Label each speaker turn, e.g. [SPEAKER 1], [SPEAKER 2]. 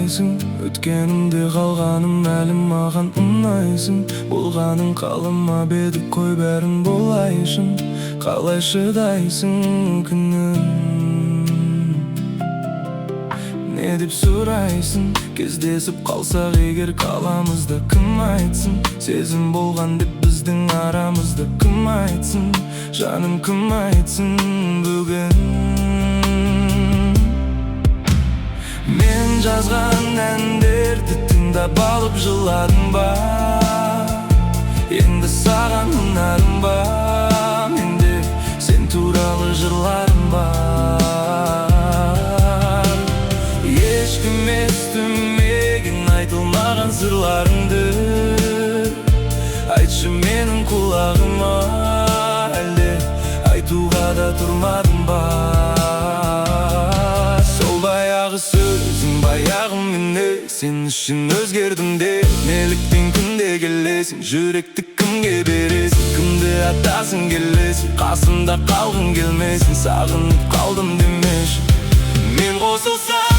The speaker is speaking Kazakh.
[SPEAKER 1] сұрайсың, өткенімде қалғаным әлі маған ұнайсың. Болғаның қалыма беді қой бәрін болайшын. Қалай шыдайсың күнім? Не деп сұрайсың, кездесіп қалсақ егер қаламызда кім айтсын? Сезім болған деп біздің арамызда кім айтсын? Жаным кім айтсын бүгін? Мен жазған әндерді тыңдап алып жыладың ба? Енді саған ұнадым ба? Менде сен туралы жырларым бар. Ешкім естімеген айтылмаған сырларыңды айтшы менің құлағыма, әлде айтуға да тұрмадың ба? Сол баяғы сөзің, баяғы мінез, сен үшін өзгердім де. Неліктен күнде келесің, жүректі кімге бересің? Кімді атасың келесің, қасымда қалғың келмесін? Сағынып қалдым демеші, мен қосылсам